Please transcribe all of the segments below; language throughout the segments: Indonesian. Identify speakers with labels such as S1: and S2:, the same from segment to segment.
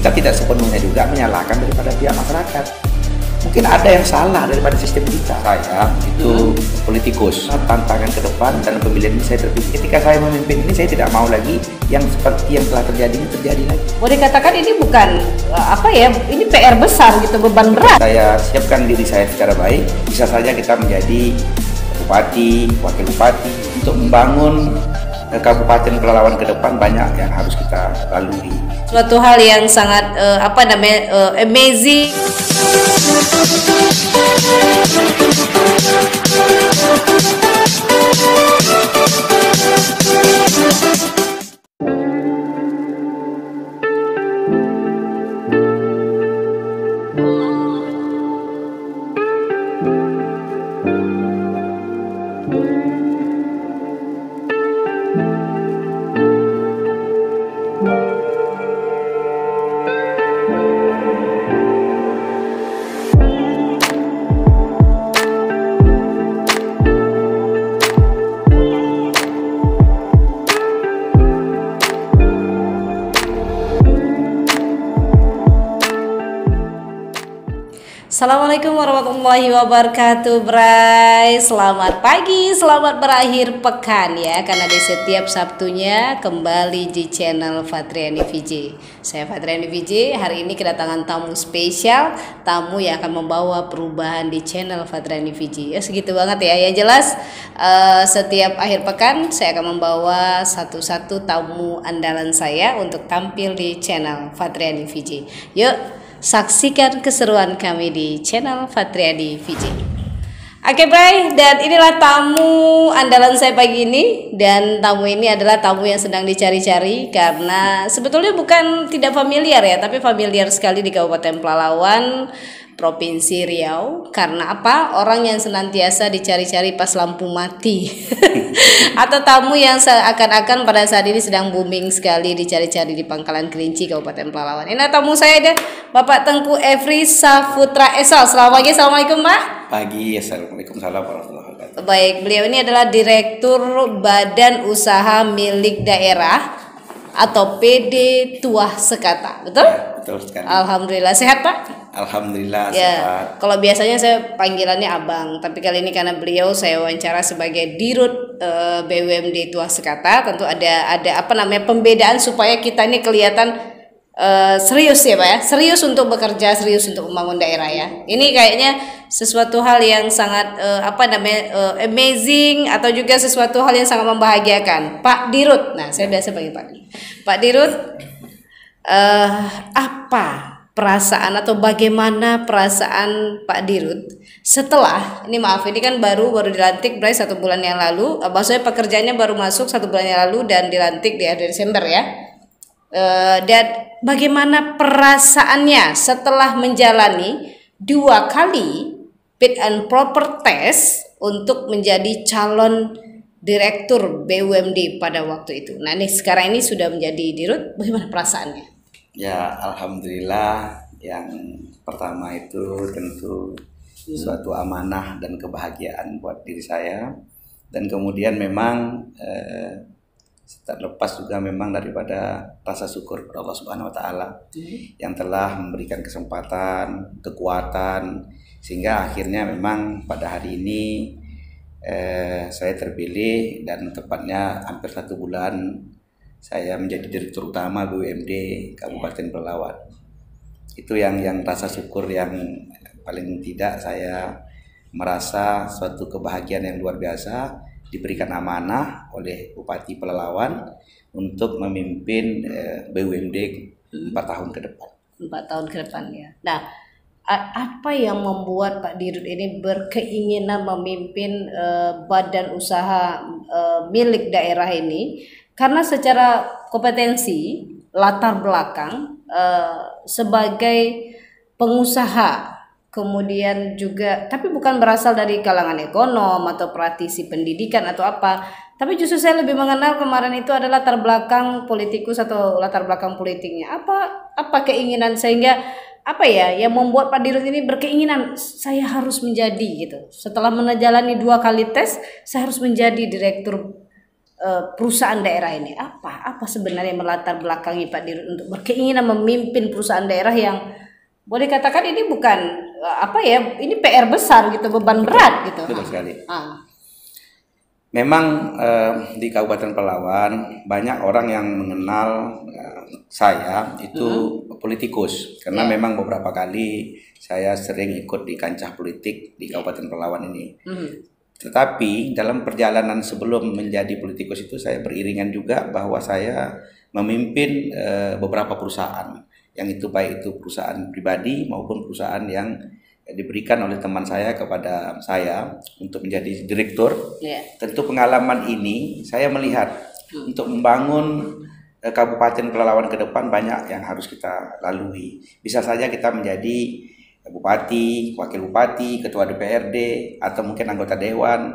S1: kita tidak sepenuhnya juga menyalahkan daripada pihak masyarakat. Mungkin ada yang salah daripada sistem kita. Saya itu politikus, tantangan ke depan dan pemilihan ini saya terpilih. Ketika saya memimpin ini, saya tidak mau lagi yang seperti yang telah terjadi ini terjadi lagi.
S2: Boleh dikatakan ini bukan ini PR besar gitu, beban berat.
S1: Saya siapkan diri saya secara baik. Bisa saja kita menjadi bupati, wakil bupati untuk membangun Kabupaten Pelalawan ke depan. Banyak yang harus kita lalui.
S2: Suatu hal yang sangat amazing. Assalamualaikum warahmatullahi wabarakatuh, Bray. Selamat pagi, selamat berakhir pekan ya, karena di setiap Sabtunya kembali di channel Fatriani VJ. Saya Fatriani VJ, hari ini kedatangan tamu spesial, tamu yang akan membawa perubahan di channel Fatriani VJ. Ya segitu banget ya. Yang jelas setiap akhir pekan saya akan membawa satu-satu tamu andalan saya untuk tampil di channel Fatriani VJ. Yuk saksikan keseruan kami di channel Fatriani VJ. Oke, Bray, dan inilah tamu andalan saya pagi ini. Dan tamu ini adalah tamu yang sedang dicari-cari karena sebetulnya bukan tidak familiar ya, tapi familiar sekali di Kabupaten Pelalawan, Provinsi Riau. Karena apa? Orang yang senantiasa dicari-cari pas lampu mati. Atau tamu yang seakan-akan pada saat ini sedang booming sekali dicari-cari di Pangkalan Kerinci, Kabupaten Pelalawan. Ini tamu saya ada Bapak Tengku Efri Saputra Esal. Selamat pagi, assalamualaikum Pak.
S1: Pagi, assalamualaikum warahmatullahi wabarakatuh.
S2: Baik, beliau ini adalah Direktur Badan Usaha Milik Daerah atau PD Tuah Sekata, betul?
S1: Ya, betul sekali.
S2: Alhamdulillah, sehat Pak?
S1: Alhamdulillah
S2: ya,
S1: sehat.
S2: Kalau biasanya saya panggilannya Abang, tapi kali ini karena beliau saya wawancara sebagai Dirut BUMD Tuah Sekata, tentu ada pembedaan supaya kita ini kelihatan serius ya Pak ya, serius untuk bekerja, serius untuk membangun daerah ya. Ini kayaknya sesuatu hal yang sangat amazing atau juga sesuatu hal yang sangat membahagiakan Pak Dirut. Nah, saya biasa panggil Pak Dirut. Apa perasaan atau bagaimana perasaan Pak Dirut setelah ini, maaf ini kan baru dilantik Bray 1 bulan yang lalu, maksudnya pekerjaannya baru masuk 1 bulan yang lalu dan dilantik di akhir Desember ya. Dan bagaimana perasaannya setelah menjalani 2 kali fit and proper test untuk menjadi calon direktur BUMD pada waktu itu. Nah, ini sekarang ini sudah menjadi Dirut, bagaimana perasaannya?
S1: Ya, alhamdulillah. Yang pertama itu tentu suatu amanah dan kebahagiaan buat diri saya. Dan kemudian memang terlepas juga memang daripada rasa syukur kepada Allah Subhanahu wa taala yang telah memberikan kesempatan, kekuatan, sehingga akhirnya memang pada hari ini saya terpilih dan tepatnya hampir 1 bulan saya menjadi direktur utama BUMD Kabupaten Pelalawan. Itu yang rasa syukur yang paling tidak saya merasa suatu kebahagiaan yang luar biasa, diberikan amanah oleh Bupati Pelalawan untuk memimpin BUMD 4 tahun ke depan.
S2: 4 tahun ke depan ya. Nah, apa yang membuat Pak Dirut ini berkeinginan memimpin badan usaha milik daerah ini? Karena secara kompetensi, latar belakang sebagai pengusaha, kemudian juga, tapi bukan berasal dari kalangan ekonom atau praktisi pendidikan atau apa, tapi justru saya lebih mengenal kemarin itu adalah latar belakang politikus atau latar belakang politiknya. Apa keinginan sehingga yang membuat Pak Dirut ini berkeinginan saya harus menjadi gitu. Setelah menjalani 2 kali tes, saya harus menjadi direktur perusahaan daerah ini? Apa sebenarnya melatar belakangi Pak Dirut untuk berkeinginan memimpin perusahaan daerah yang boleh katakan ini bukan ini PR besar gitu, beban berat gitu.
S1: Betul sekali. Memang di Kabupaten Palawan banyak orang yang mengenal saya itu politikus karena memang beberapa kali saya sering ikut di kancah politik di Kabupaten Palawan ini. Tetapi dalam perjalanan sebelum menjadi politikus itu saya beriringan juga bahwa saya memimpin beberapa perusahaan, yang itu baik itu perusahaan pribadi maupun perusahaan yang diberikan oleh teman saya kepada saya untuk menjadi direktur. Tentu pengalaman ini saya melihat untuk membangun Kabupaten Pelalawan ke depan banyak yang harus kita lalui. Bisa saja kita menjadi bupati, wakil bupati, ketua DPRD, atau mungkin anggota dewan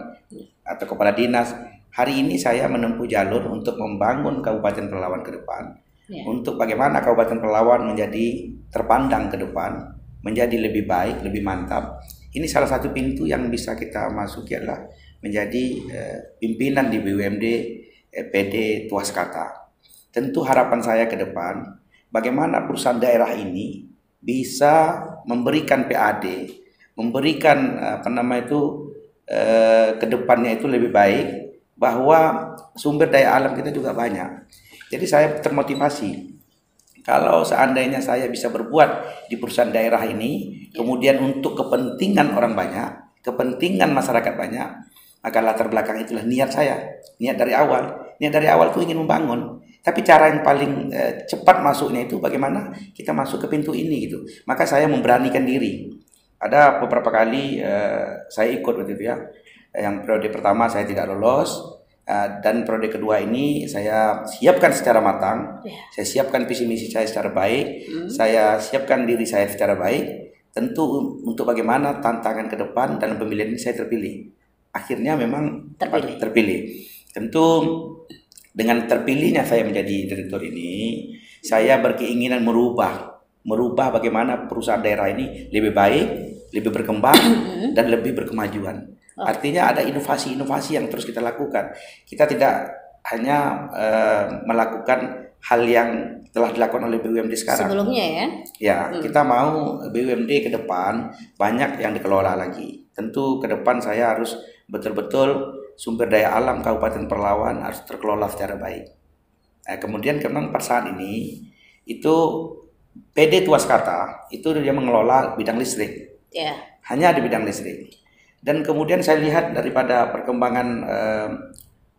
S1: atau kepala dinas. Hari ini saya menempuh jalur untuk membangun Kabupaten Pelalawan ke depan. Untuk bagaimana Kabupaten Pelalawan menjadi terpandang ke depan, menjadi lebih baik, lebih mantap. Ini salah satu pintu yang bisa kita masuki adalah menjadi pimpinan di BUMD PD Tuas Kata. Tentu harapan saya ke depan, bagaimana perusahaan daerah ini bisa memberikan PAD, memberikan ke depannya itu lebih baik, bahwa sumber daya alam kita juga banyak. Jadi saya termotivasi. Kalau seandainya saya bisa berbuat di perusahaan daerah ini, kemudian untuk kepentingan orang banyak, kepentingan masyarakat banyak, maka latar belakang itulah niat saya, niat dari awal. Niat dari awal itu ingin membangun. Tapi cara yang paling cepat masuknya itu bagaimana kita masuk ke pintu ini gitu. Maka saya memberanikan diri. Ada beberapa kali saya ikut waktu itu ya. Yang periode pertama saya tidak lolos. Dan periode kedua ini saya siapkan secara matang, saya siapkan visi misi saya secara baik, saya siapkan diri saya secara baik, tentu untuk bagaimana tantangan ke depan dalam pemilihan ini saya terpilih. Akhirnya memang terpilih. Tentu dengan terpilihnya saya menjadi direktur ini, saya berkeinginan merubah bagaimana perusahaan daerah ini lebih baik, lebih berkembang, dan lebih berkemajuan. Artinya ada inovasi-inovasi yang terus kita lakukan. Kita tidak hanya melakukan hal yang telah dilakukan oleh BUMD sekarang.
S2: Sebelumnya ya?
S1: Ya, kita mau BUMD ke depan banyak yang dikelola lagi. Tentu ke depan saya harus betul-betul sumber daya alam Kabupaten Palawan harus terkelola secara baik. Kemudian pada saat ini itu PD Tuas Kata itu dia mengelola bidang listrik. Hanya di bidang listrik. Dan kemudian saya lihat daripada perkembangan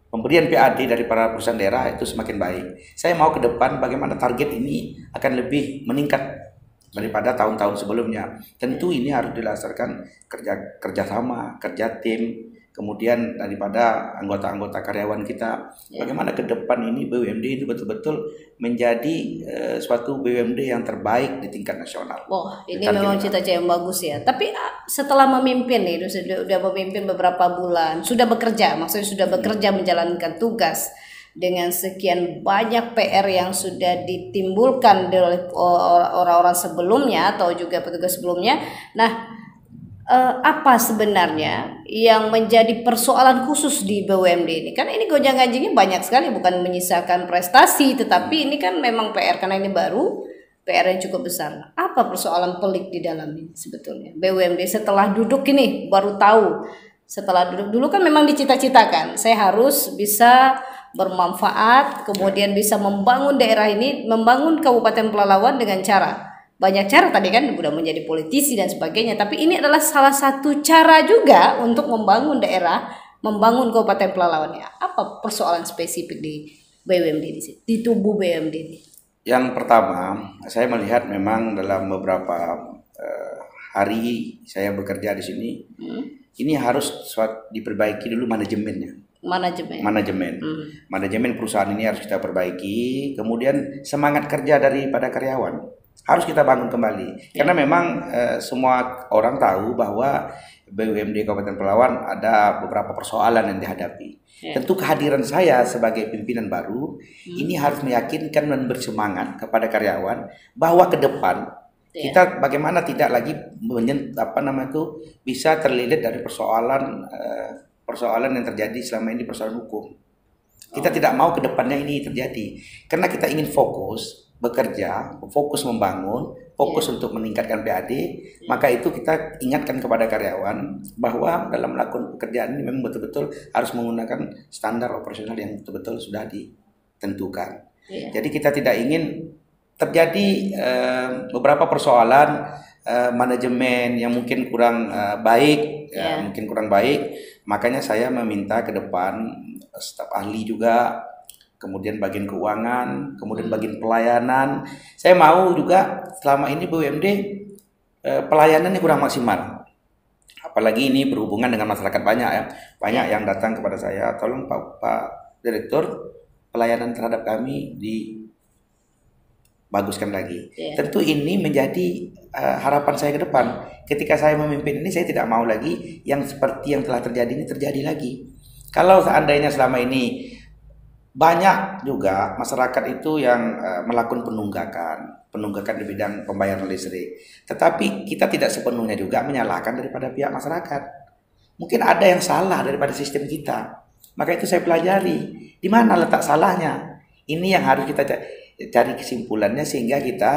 S1: pemberian PAD dari para perusahaan daerah itu semakin baik. Saya mau ke depan bagaimana target ini akan lebih meningkat daripada tahun-tahun sebelumnya. Tentu ini harus dilaksanakan kerjasama, kerja tim, kemudian daripada anggota-anggota karyawan kita. Bagaimana ke depan ini BUMD itu betul-betul menjadi suatu BUMD yang terbaik di tingkat nasional.
S2: Ini memang cita-cita yang bagus ya. Tapi setelah memimpin nih, sudah memimpin beberapa bulan, sudah bekerja, maksudnya sudah bekerja menjalankan tugas dengan sekian banyak PR yang sudah ditimbulkan oleh orang-orang sebelumnya atau juga petugas sebelumnya. Nah, apa sebenarnya yang menjadi persoalan khusus di BUMD ini? Kan ini gonjang-ganjingnya banyak sekali, bukan menyisakan prestasi, tetapi ini kan memang PR karena ini baru, PR yang cukup besar. Apa persoalan pelik di dalam ini sebetulnya? BUMD setelah duduk ini baru tahu. Setelah duduk dulu kan memang dicita-citakan, saya harus bisa bermanfaat, kemudian bisa membangun daerah ini, membangun Kabupaten Pelalawan dengan banyak cara tadi kan, udah menjadi politisi dan sebagainya, tapi ini adalah salah satu cara juga untuk membangun daerah, membangun Kabupaten Pelalawan. Apa persoalan spesifik di BUMD di tubuh BUMD ini?
S1: Yang pertama, saya melihat memang dalam beberapa hari saya bekerja di sini, ini harus diperbaiki dulu manajemennya. Manajemen perusahaan ini harus kita perbaiki, kemudian semangat kerja daripada karyawan harus kita bangun kembali. Karena memang semua orang tahu bahwa BUMD Kabupaten Palawan ada beberapa persoalan yang dihadapi. Tentu kehadiran saya sebagai pimpinan baru ini harus meyakinkan dan bersemangat kepada karyawan bahwa ke depan kita bagaimana tidak lagi bisa terlilit dari persoalan yang terjadi selama ini, persoalan hukum. Kita tidak mau ke depannya ini terjadi. Karena kita ingin fokus bekerja, fokus membangun, fokus untuk meningkatkan PAD, maka itu kita ingatkan kepada karyawan bahwa dalam melakukan pekerjaan ini memang betul-betul harus menggunakan standar operasional yang betul-betul sudah ditentukan. Jadi kita tidak ingin terjadi beberapa persoalan manajemen yang mungkin kurang baik, mungkin kurang baik. Makanya saya meminta ke depan staf ahli juga, kemudian bagian keuangan, kemudian bagian pelayanan. Saya mau juga selama ini BUMD pelayanannya kurang maksimal. Apalagi ini berhubungan dengan masyarakat banyak ya. Banyak yang datang kepada saya, tolong Pak Direktur, pelayanan terhadap kami baguskan lagi. Tentu ini menjadi harapan saya ke depan. Ketika saya memimpin ini, saya tidak mau lagi yang seperti yang telah terjadi ini terjadi lagi. Kalau seandainya selama ini banyak juga masyarakat itu yang melakukan penunggakan di bidang pembayaran listrik, tetapi kita tidak sepenuhnya juga menyalahkan daripada pihak masyarakat. Mungkin ada yang salah daripada sistem kita. Maka itu saya pelajari, di mana letak salahnya. Ini yang harus kita cari kesimpulannya sehingga kita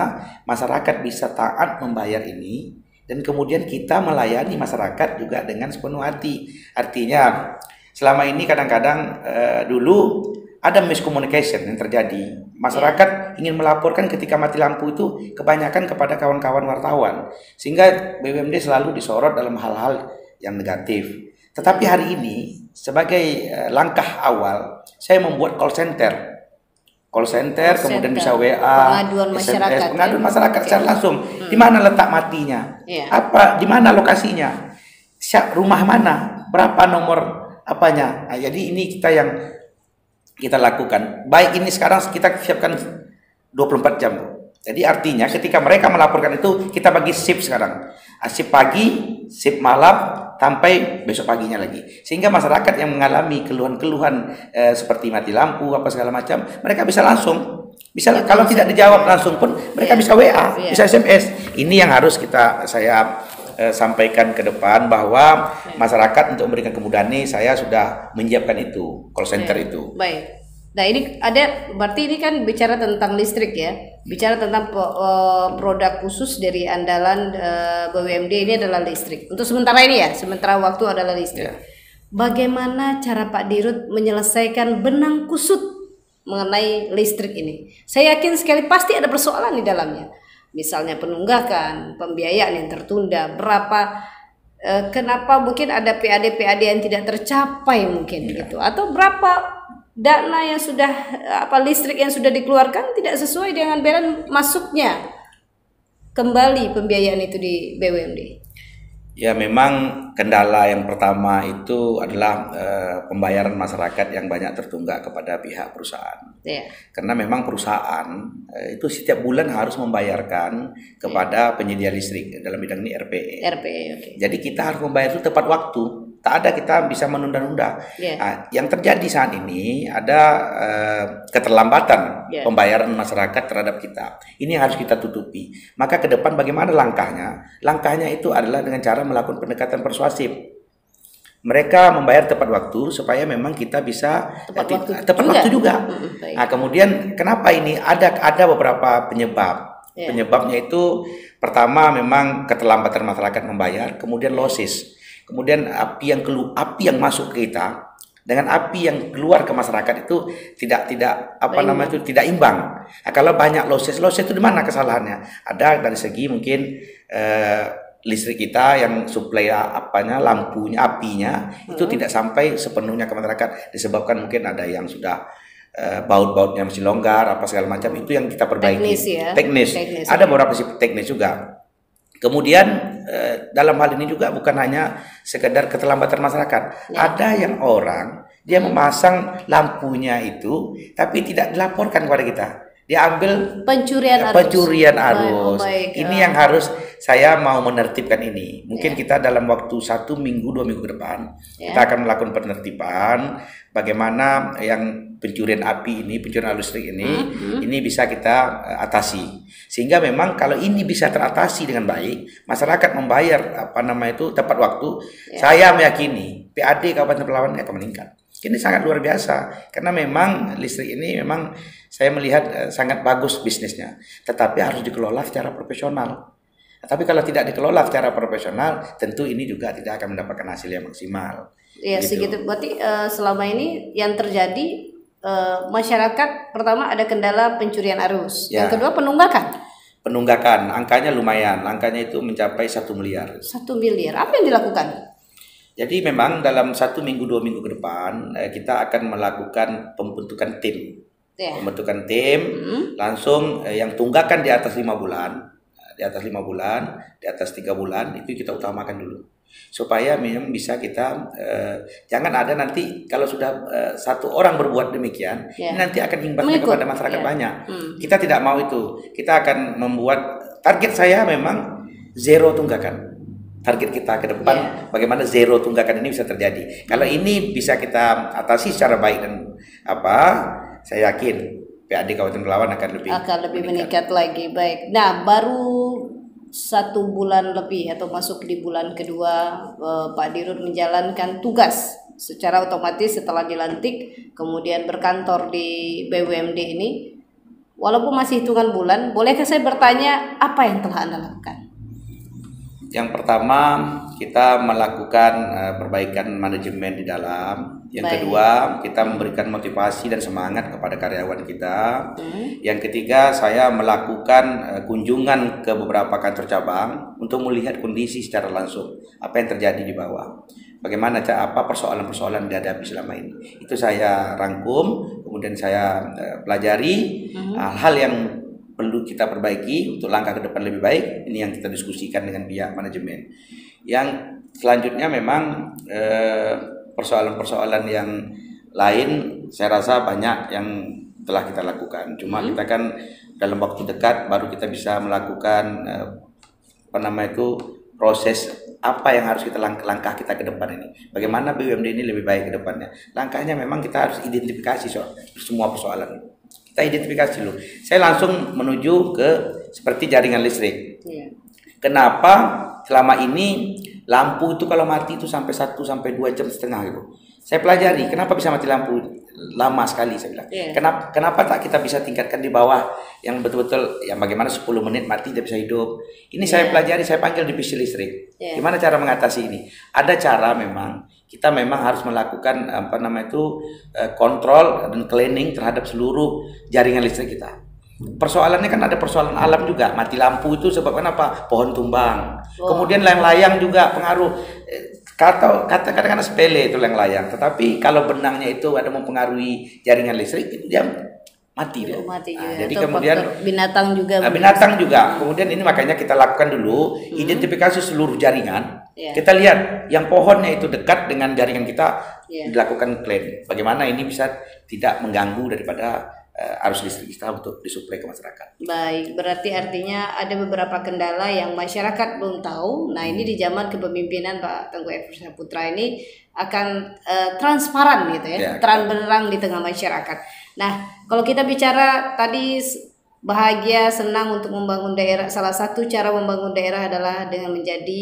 S1: masyarakat bisa taat membayar ini, dan kemudian kita melayani masyarakat juga dengan sepenuh hati. Artinya selama ini kadang-kadang dulu ada miscommunication yang terjadi. Masyarakat ingin melaporkan ketika mati lampu itu kebanyakan kepada kawan-kawan wartawan, sehingga BUMD selalu disorot dalam hal-hal yang negatif. Tetapi hari ini sebagai langkah awal saya membuat call center, kemudian bisa WA,
S2: pengaduan
S1: SMS,
S2: masyarakat,
S1: pengaduan masyarakat secara langsung. Di mana letak matinya? Di mana lokasinya? Rumah mana? Berapa nomor apanya? Nah, jadi ini kita lakukan. Baik ini sekarang kita siapkan 24 jam. Jadi artinya ketika mereka melaporkan itu kita bagi shift sekarang. Shift pagi, shift malam, sampai besok paginya lagi. Sehingga masyarakat yang mengalami keluhan-keluhan seperti mati lampu apa segala macam, mereka bisa langsung. Kalau tidak dijawab langsung pun mereka bisa WA, bisa SMS. Ini yang harus saya sampaikan ke depan, bahwa masyarakat untuk memberikan kemudahan ini saya sudah menyiapkan itu, call center itu.
S2: Baik. Nah ini berarti ini kan bicara tentang listrik ya, bicara tentang produk khusus dari andalan BUMD ini adalah listrik. Untuk sementara ini ya, sementara waktu adalah listrik. Bagaimana cara Pak Dirut menyelesaikan benang kusut mengenai listrik ini? Saya yakin sekali pasti ada persoalan di dalamnya. Misalnya penunggakan, pembiayaan yang tertunda, kenapa mungkin ada PAD yang tidak tercapai mungkin gitu, atau berapa dana yang sudah listrik yang sudah dikeluarkan tidak sesuai dengan beran masuknya kembali pembiayaan itu di BUMD.
S1: Ya memang kendala yang pertama itu adalah pembayaran masyarakat yang banyak tertunggak kepada pihak perusahaan. Karena memang perusahaan itu setiap bulan harus membayarkan kepada penyedia listrik, dalam bidang ini RPE. Jadi kita harus membayar itu tepat waktu. Tak ada kita bisa menunda-nunda. Nah, yang terjadi saat ini ada keterlambatan pembayaran masyarakat terhadap kita. Ini harus kita tutupi. Maka ke depan bagaimana langkahnya? Langkahnya itu adalah dengan cara melakukan pendekatan persuasif. Mereka membayar tepat waktu supaya memang kita bisa tepat waktu juga. Nah, kemudian kenapa ini ada beberapa penyebab. Penyebabnya itu pertama memang keterlambatan masyarakat membayar, kemudian losses. Kemudian api yang masuk ke kita dengan api yang keluar ke masyarakat itu tidak imbang. Nah, kalau banyak losses itu di mana kesalahannya? Ada dari segi mungkin listrik kita yang suplai apinya itu tidak sampai sepenuhnya ke masyarakat, disebabkan mungkin ada yang sudah baut-bautnya masih longgar apa segala macam, itu yang kita perbaiki. Teknis. Ada beberapa sisi teknis juga. Kemudian dalam hal ini juga bukan hanya sekedar keterlambatan masyarakat. Ada yang orang dia memasang lampunya itu tapi tidak dilaporkan kepada kita. Dia ambil pencurian arus. Ini yang harus saya mau menertibkan ini. Mungkin kita dalam waktu 1 minggu 2 minggu ke depan kita akan melakukan penertiban bagaimana yang pencurian listrik ini bisa kita atasi. Sehingga memang kalau ini bisa teratasi dengan baik, masyarakat membayar tepat waktu, saya meyakini PAD Kabupaten Pelalawan akan meningkat. Ini sangat luar biasa karena memang listrik ini memang saya melihat sangat bagus bisnisnya, tetapi harus dikelola secara profesional. Tapi kalau tidak dikelola secara profesional, tentu ini juga tidak akan mendapatkan hasil yang maksimal.
S2: Ya,
S1: Gitu.
S2: segitu. Berarti selama ini yang terjadi masyarakat pertama ada kendala pencurian arus,
S1: Ya.
S2: yang kedua penunggakan.
S1: Penunggakan, angkanya lumayan, angkanya itu mencapai 1 miliar.
S2: 1 miliar. Apa yang dilakukan?
S1: Jadi memang dalam 1 minggu 2 minggu ke depan kita akan melakukan pembentukan tim.
S2: Ya.
S1: Pembentukan tim langsung yang tunggakan di atas 5 bulan, di atas 5 bulan, di atas 3 bulan itu kita utamakan dulu. Supaya memang bisa kita jangan ada nanti kalau sudah 1 orang berbuat demikian,
S2: Ya.
S1: ini nanti akan imbasnya
S2: Mengikut.
S1: kepada masyarakat
S2: Ya.
S1: banyak. Kita tidak mau itu. Kita akan membuat target saya memang zero tunggakan. Target kita ke depan bagaimana zero tunggakan ini bisa terjadi. Kalau ini bisa kita atasi secara baik dan saya yakin PAD Kabupaten Pelalawan akan lebih
S2: meningkat lagi. Baik. Nah, baru 1 bulan lebih atau masuk di bulan kedua Pak Dirut menjalankan tugas secara otomatis setelah dilantik, kemudian berkantor di BUMD ini. Walaupun masih hitungan bulan, bolehkah saya bertanya apa yang telah Anda lakukan?
S1: Yang pertama kita melakukan perbaikan manajemen di dalam. Yang kedua kita memberikan motivasi dan semangat kepada karyawan kita. Yang ketiga saya melakukan kunjungan ke beberapa kantor cabang untuk melihat kondisi secara langsung apa yang terjadi di bawah. Bagaimana persoalan-persoalan dihadapi selama ini. Itu saya rangkum, kemudian saya pelajari hal-hal yang perlu kita perbaiki untuk langkah ke depan lebih baik. Ini yang kita diskusikan dengan pihak manajemen. Yang selanjutnya memang persoalan-persoalan yang lain saya rasa banyak yang telah kita lakukan. Cuma kita kan dalam waktu dekat baru kita bisa melakukan proses apa yang harus kita langkah kita ke depan ini. Bagaimana BUMD ini lebih baik ke depannya. Langkahnya memang kita harus identifikasi semua persoalan. Kita identifikasi dulu. Saya langsung menuju ke seperti jaringan listrik. Kenapa selama ini lampu itu kalau mati itu sampai 1 sampai 2 jam setengah gitu. Saya pelajari kenapa bisa mati lampu lama sekali saya bilang. Kenapa tak kita bisa tingkatkan di bawah yang betul-betul yang bagaimana 10 menit mati dia bisa hidup. Ini saya pelajari, saya panggil divisi listrik. Gimana cara mengatasi ini? Ada cara memang. Kita memang harus melakukan kontrol dan cleaning terhadap seluruh jaringan listrik kita. Persoalannya kan ada persoalan alam juga. Mati lampu itu sebabkan apa? Pohon tumbang. Kemudian layang-layang juga pengaruh. Kadang-kadang sepele itu layang-layang. Tetapi kalau benangnya itu ada mempengaruhi jaringan listrik, itu dia mati dia.
S2: Jadi kemudian binatang juga.
S1: Binatang juga. Kemudian ini makanya kita lakukan dulu identifikasi seluruh jaringan. Kita lihat yang pohonnya itu dekat dengan jaringan kita dilakukan clean. Bagaimana ini bisa tidak mengganggu daripada arus listrik kita untuk disuplai ke masyarakat.
S2: Baik, berarti artinya ada beberapa kendala yang masyarakat belum tahu. Nah, ini di zaman kepemimpinan Pak Tengku Efri Saputra ini akan transparan gitu ya, terang benderang di tengah masyarakat. Nah, kalau kita bicara tadi bahagia, senang untuk membangun daerah, salah satu cara membangun daerah adalah dengan menjadi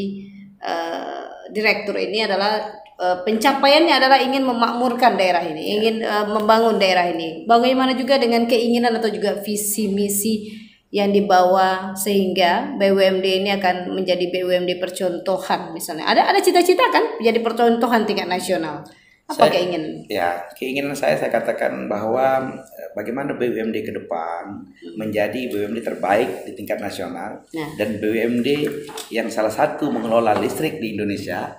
S2: direktur ini adalah pencapaiannya adalah ingin memakmurkan daerah ini, ingin membangun daerah ini. Bagaimana juga dengan keinginan atau juga visi misi yang dibawa sehingga BUMD ini akan menjadi BUMD percontohan misalnya. Ada cita-cita kan menjadi percontohan tingkat nasional. Apa keinginan?
S1: Ya, keinginan saya katakan bahwa bagaimana BUMD ke depan menjadi BUMD terbaik di tingkat nasional dan BUMD yang salah satu mengelola listrik di Indonesia,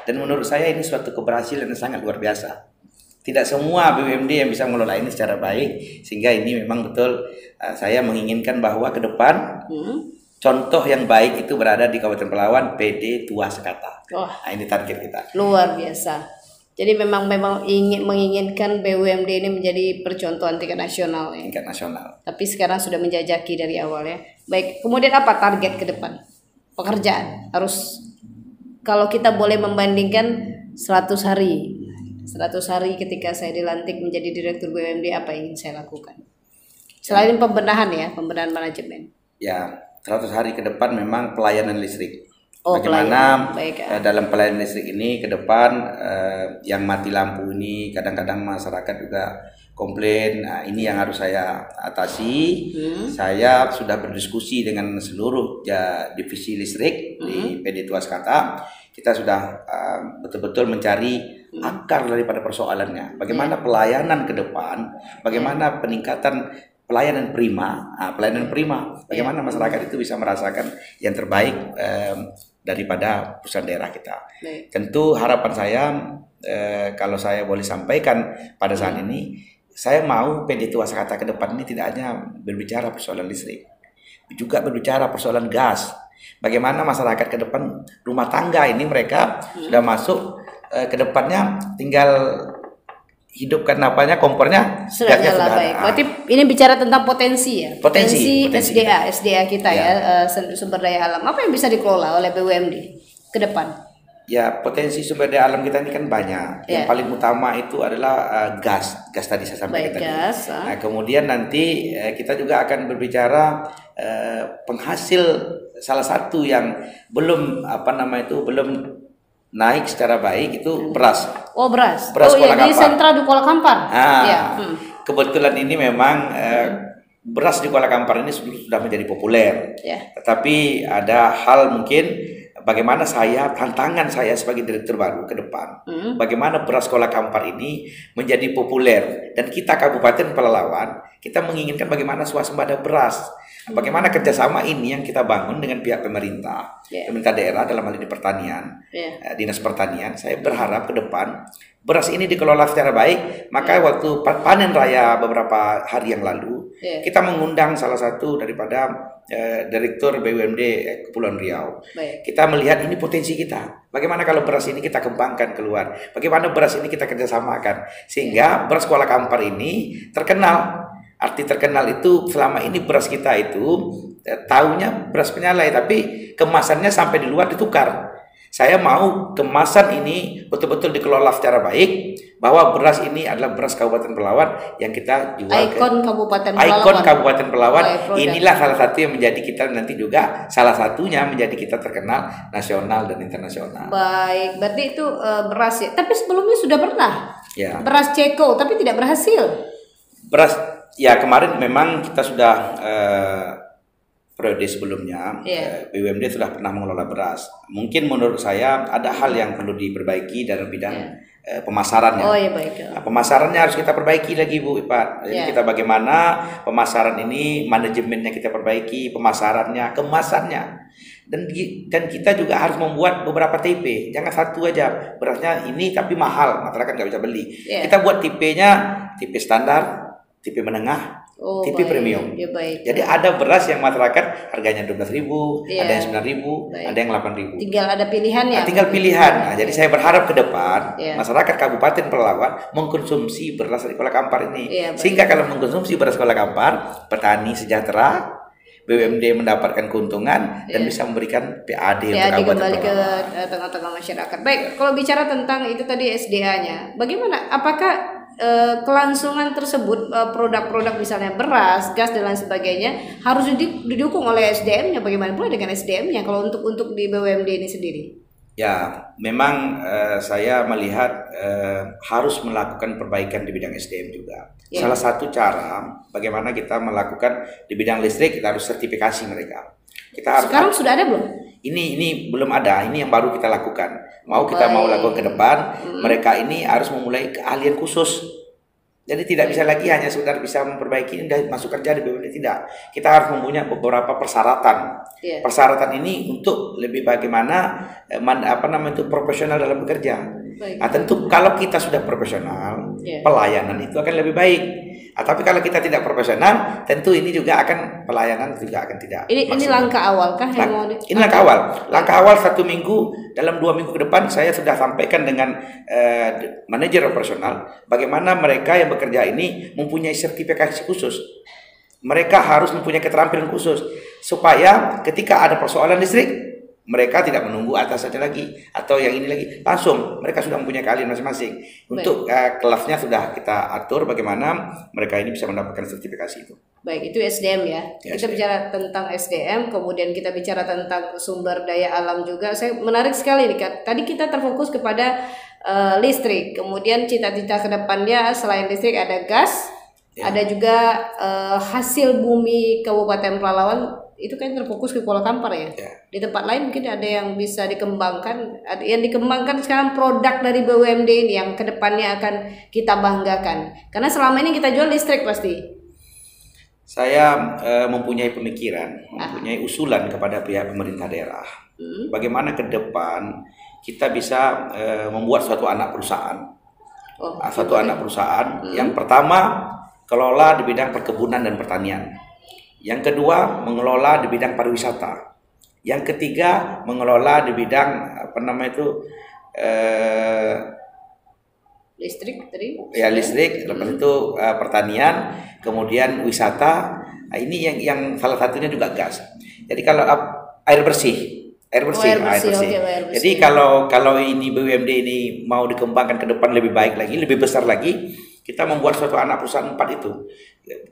S1: dan menurut saya ini suatu keberhasilan yang sangat luar biasa. Tidak semua BUMD yang bisa mengelola ini secara baik, sehingga ini memang betul saya menginginkan bahwa ke depan contoh yang baik itu berada di Kabupaten Pelalawan, PD Tua Sekata. Nah, ini target kita.
S2: Luar biasa. Jadi memang menginginkan BUMD ini menjadi percontohan tingkat nasional ya.
S1: Tingkat nasional.
S2: Tapi sekarang sudah menjajaki dari awal ya. Baik, kemudian apa target ke depan? Pekerjaan harus, kalau kita boleh membandingkan 100 hari. 100 hari ketika saya dilantik menjadi direktur BUMD, apa yang ingin saya lakukan? Selain pembenahan manajemen.
S1: Ya, 100 hari ke depan memang pelayanan listrik. Bagaimana
S2: Baik.
S1: dalam pelayanan listrik ini ke depan yang mati lampu ini kadang-kadang masyarakat juga komplain. Nah, ini yang harus saya atasi. Saya sudah berdiskusi dengan seluruh divisi listrik di PD Tuas Kata. Kita sudah betul-betul mencari akar daripada persoalannya. Bagaimana pelayanan ke depan, bagaimana peningkatan pelayanan prima, bagaimana masyarakat itu bisa merasakan yang terbaik daripada perusahaan daerah kita. Tentu harapan saya, kalau saya boleh sampaikan pada saat ini, saya mau PD Tuas Kata ke depan ini tidak hanya berbicara persoalan listrik, juga berbicara persoalan gas. Bagaimana masyarakat ke depan rumah tangga ini mereka sudah masuk ke depannya tinggal hidupkan kompornya
S2: sudah baik. Berarti ini bicara tentang potensi ya. Potensi SDA kita ya, sumber daya alam. Apa yang bisa dikelola oleh BUMD ke depan?
S1: Ya, potensi sumber daya alam kita ini kan banyak. Yang paling utama itu adalah gas tadi saya sampaikan tadi. Nah, kemudian nanti kita juga akan berbicara penghasil salah satu yang belum belum naik secara baik itu beras.
S2: Beras
S1: Kuala
S2: di sentra di Kuala Kampar.
S1: Kebetulan ini memang beras di Kuala Kampar ini sudah menjadi populer. Tetapi ada hal mungkin bagaimana tantangan saya sebagai direktur baru ke depan. Bagaimana beras Kuala Kampar ini menjadi populer, dan kita Kabupaten Pelalawan kita menginginkan bagaimana swasembada beras. Bagaimana kerjasama ini yang kita bangun dengan pihak pemerintah daerah dalam hal ini pertanian, dinas pertanian. Saya berharap ke depan beras ini dikelola secara baik. Maka waktu panen raya beberapa hari yang lalu, kita mengundang salah satu daripada direktur BUMD Kepulauan Riau. Kita melihat ini potensi kita. Bagaimana kalau beras ini kita kembangkan keluar? Bagaimana beras ini kita kerjasamakan sehingga beras Kuala Kampar ini terkenal. Arti terkenal itu selama ini beras kita itu taunya beras penyalai, tapi kemasannya sampai di luar ditukar. Saya mau kemasan ini betul-betul dikelola secara baik, bahwa beras ini adalah beras Kabupaten Pelalawan yang kita jual
S2: ikon Kabupaten
S1: Pelalawan. Inilah salah satu yang menjadi kita nanti juga salah satunya menjadi kita terkenal nasional dan internasional.
S2: Baik, berarti itu beras ya. Tapi sebelumnya sudah pernah beras Ceko, tapi tidak berhasil.
S1: Ya, kemarin memang kita sudah periode sebelumnya BUMD sudah pernah mengelola beras. Mungkin menurut saya ada hal yang perlu diperbaiki dalam bidang pemasarannya. Nah, pemasarannya harus kita perbaiki lagi, Bu Ipat. Jadi kita bagaimana pemasaran ini, manajemennya kita perbaiki, pemasarannya, kemasannya. Dan kita juga harus membuat beberapa tipe. Jangan satu aja berasnya ini tapi mahal, masyarakat nggak bisa beli. Kita buat tipenya, tipe standar, tipe menengah, tipe premium. Jadi ada beras yang masyarakat harganya 12.000, ada yang 9.000, ada yang 8.000.
S2: Tinggal ada pilihannya.
S1: Tinggal pilihan. Nah, jadi saya berharap ke depan masyarakat Kabupaten Pelalawan mengkonsumsi beras dari Kuala Kampar ini. Sehingga kalau mengkonsumsi beras Kuala Kampar, petani sejahtera, BUMD mendapatkan keuntungan dan bisa memberikan PAD untuk Kabupaten
S2: kembali ke tengah-tengah masyarakat. Baik, kalau bicara tentang itu tadi SDA-nya, bagaimana? Apakah kelangsungan tersebut, produk-produk misalnya beras, gas dan lain sebagainya harus didukung oleh SDM-nya? Bagaimana pula dengan SDM-nya kalau untuk di BUMD ini sendiri?
S1: Ya, memang saya melihat harus melakukan perbaikan di bidang SDM juga. Salah satu cara bagaimana kita melakukan di bidang listrik, kita harus sertifikasi mereka.
S2: Sekarang sudah ada belum?
S1: Ini belum ada, ini yang baru kita lakukan. Kita mau lakukan ke depan, mereka ini harus memulai keahlian khusus. Jadi tidak bisa lagi hanya sekedar bisa memperbaiki dan masuk kerja di BUMD, tidak. Kita harus mempunyai beberapa persyaratan. Persyaratan ini untuk lebih bagaimana profesional dalam bekerja. Nah, tentu kalau kita sudah profesional, pelayanan itu akan lebih baik. Tapi kalau kita tidak profesional, tentu ini juga akan pelayanan juga akan tidak.
S2: Ini langkah awal kah yang mau
S1: ini langkah awal. Langkah awal 1 minggu, dalam 2 minggu ke depan saya sudah sampaikan dengan manajer operasional bagaimana mereka yang bekerja ini mempunyai sertifikasi khusus. Mereka harus mempunyai keterampilan khusus supaya ketika ada persoalan listrik, mereka tidak menunggu atas saja lagi atau yang ini lagi, langsung mereka sudah mempunyai keahlian masing-masing. Untuk kelasnya sudah kita atur bagaimana mereka ini bisa mendapatkan sertifikasi itu.
S2: Baik, itu SDM ya. Kita bicara tentang SDM, kemudian kita bicara tentang sumber daya alam juga. Saya menarik sekali nih, Kak. Tadi kita terfokus kepada listrik, kemudian cita-cita ke depannya selain listrik ada gas, ada juga hasil bumi Kabupaten Pelalawan itu kan terfokus ke Kuala Kampar ya. Di tempat lain mungkin ada yang bisa dikembangkan, ada yang dikembangkan sekarang produk dari BUMD ini yang ke depannya akan kita banggakan. Karena selama ini kita jual listrik pasti.
S1: Saya mempunyai pemikiran, mempunyai usulan kepada pihak pemerintah daerah. Bagaimana ke depan kita bisa membuat suatu anak perusahaan. Anak perusahaan yang pertama kelola di bidang perkebunan dan pertanian. Yang kedua mengelola di bidang pariwisata. Yang ketiga mengelola di bidang
S2: listrik tadi?
S1: Ya listrik, lepas itu pertanian, kemudian wisata. Nah, ini yang salah satunya juga gas. Jadi kalau air bersih. Air bersih. Okay, jadi kalau ini BUMD ini mau dikembangkan ke depan lebih baik lagi, lebih besar lagi, kita membuat suatu anak perusahaan 4 itu.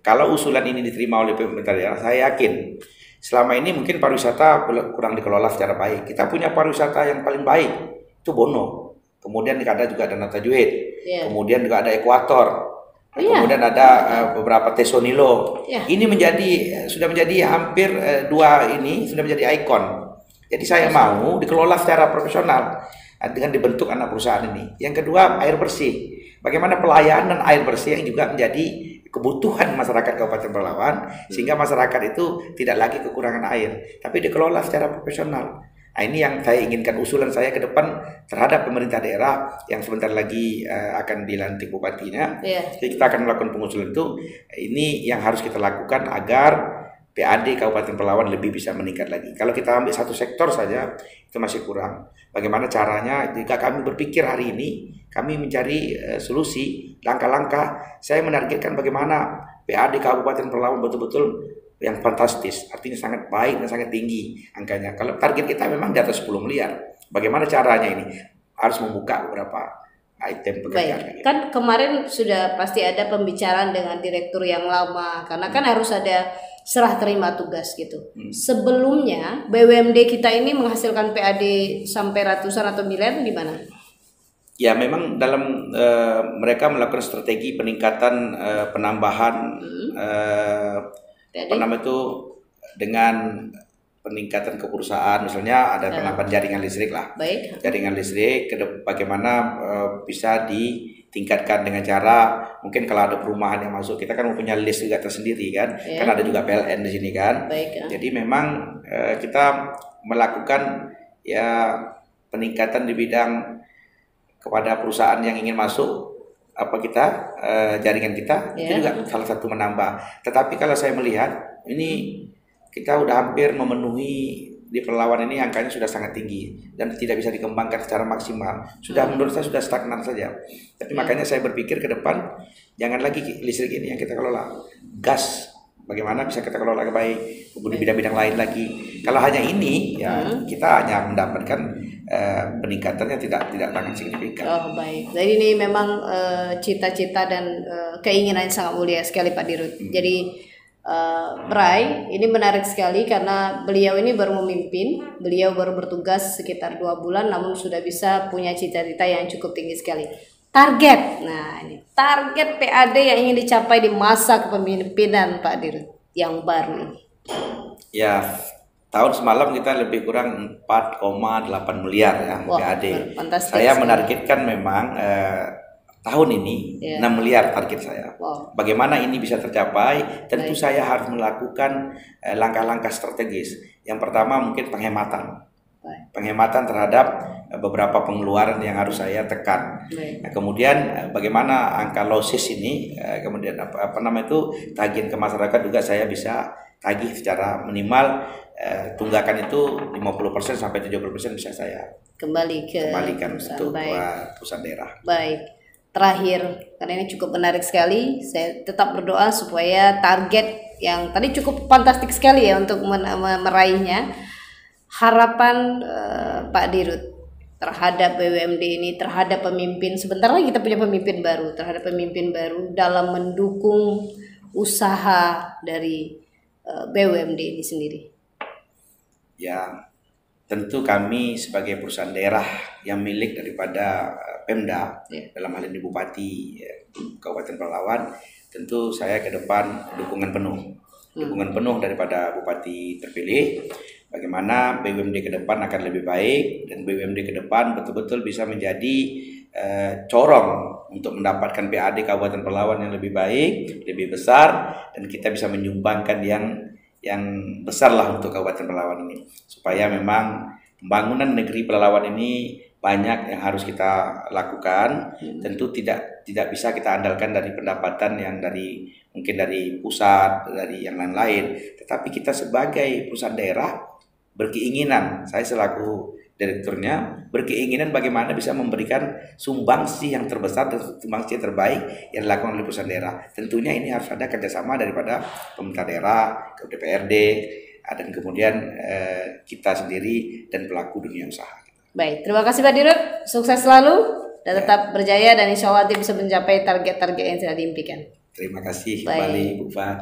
S1: Kalau usulan ini diterima oleh pemerintah daerah, saya yakin selama ini mungkin pariwisata kurang dikelola secara baik. Kita punya pariwisata yang paling baik itu Bono. Kemudian ada juga Danau Tajwid. Kemudian juga ada Ekuator. Kemudian ada beberapa Tesonilo. Ini sudah menjadi hampir sudah menjadi ikon. Jadi saya mau dikelola secara profesional dengan dibentuk anak perusahaan ini. Yang kedua air bersih. Bagaimana pelayanan air bersih yang juga menjadi kebutuhan masyarakat Kabupaten Pelalawan sehingga masyarakat itu tidak lagi kekurangan air, tapi dikelola secara profesional. Nah, ini yang saya inginkan, usulan saya ke depan terhadap pemerintah daerah yang sebentar lagi akan dilantik bupatinya. Jadi kita akan melakukan pengusulan itu. Ini yang harus kita lakukan agar PAD Kabupaten Pelalawan lebih bisa meningkat lagi. Kalau kita ambil satu sektor saja itu masih kurang. Bagaimana caranya jika kami berpikir hari ini, kami mencari solusi, langkah-langkah. Saya menargetkan bagaimana PAD Kabupaten Pelalawan betul-betul yang fantastis, artinya sangat baik dan sangat tinggi angkanya. Kalau target kita memang di atas 10 miliar. Bagaimana caranya ini? Harus membuka beberapa item pekerjaan.
S2: Kan kemarin sudah pasti ada pembicaraan dengan direktur yang lama, karena kan harus ada serah terima tugas gitu. Sebelumnya BUMD kita ini menghasilkan PAD sampai ratusan atau miliar di mana?
S1: Ya memang dalam mereka melakukan strategi peningkatan penambahan dengan peningkatan ke perusahaan, misalnya ada penambahan jaringan listrik lah. Jaringan listrik bagaimana bisa ditingkatkan dengan cara mungkin kalau ada perumahan yang masuk, kita kan mempunyai list juga tersendiri kan, kan ada juga PLN di sini kan. Jadi memang kita melakukan ya peningkatan di bidang kepada perusahaan yang ingin masuk jaringan kita itu juga salah satu menambah. Tetapi kalau saya melihat ini kita udah hampir memenuhi di Pelalawan ini, angkanya sudah sangat tinggi dan tidak bisa dikembangkan secara maksimal. Menurut saya sudah stagnan saja. Tapi makanya saya berpikir ke depan jangan lagi listrik ini yang kita kelola, gas bagaimana bisa kita kelola dengan baik, kemudian bidang-bidang lain lagi. Kalau hanya ini ya kita hanya mendapatkan peningkatannya tidak sangat signifikan.
S2: Baik. Jadi ini memang cita-cita dan keinginan yang sangat mulia sekali Pak Dirut. Jadi Bray, ini menarik sekali karena beliau ini baru memimpin, beliau baru bertugas sekitar 2 bulan, namun sudah bisa punya cita-cita yang cukup tinggi sekali. Target, nah ini target PAD yang ingin dicapai di masa kepemimpinan Pak Dirut yang baru ini.
S1: Ya, tahun semalam kita lebih kurang 4,8 miliar ya PAD. Saya menargetkan memang tahun ini 6 miliar target saya. Bagaimana ini bisa tercapai? Tentu saya harus melakukan langkah-langkah strategis. Yang pertama mungkin penghematan terhadap beberapa pengeluaran yang harus saya tekan. Nah, kemudian bagaimana angka losses ini, kemudian tagihan ke masyarakat juga saya bisa tagih secara minimal, tunggakan itu 50% sampai 70% bisa saya kembalikan untuk perusahaan daerah.
S2: Baik. Terakhir, karena ini cukup menarik sekali, saya tetap berdoa supaya target yang tadi cukup fantastik sekali ya untuk meraihnya. Harapan Pak Dirut terhadap BUMD ini, terhadap pemimpin, sebentar lagi kita punya pemimpin baru, terhadap pemimpin baru dalam mendukung usaha dari BUMD ini sendiri?
S1: Ya, tentu kami sebagai perusahaan daerah yang milik daripada Pemda, dalam hal ini Bupati Kabupaten Pelalawan, tentu saya ke depan dukungan penuh daripada Bupati terpilih. Bagaimana BUMD ke depan akan lebih baik, dan BUMD ke depan betul-betul bisa menjadi corong untuk mendapatkan PAD Kabupaten Pelalawan yang lebih baik, lebih besar, dan kita bisa menyumbangkan yang besar lah untuk Kabupaten Pelalawan ini, supaya memang pembangunan negeri Pelalawan ini banyak yang harus kita lakukan. Tentu tidak bisa kita andalkan dari pendapatan yang mungkin dari pusat, dari yang lain-lain, tetapi kita sebagai perusahaan daerah berkeinginan, saya selaku direkturnya berkeinginan bagaimana bisa memberikan sumbangsi yang terbesar dan sumbangsi yang terbaik yang dilakukan oleh perusahaan daerah. Tentunya ini harus ada kerjasama daripada pemerintah daerah, ke DPRD, dan kemudian kita sendiri dan pelaku dunia usaha.
S2: Baik, terima kasih Pak Dirut, sukses selalu dan tetap berjaya, dan insya Allah nanti bisa mencapai target-target yang sudah diimpikan.
S1: Terima kasih kembali Bu Fa.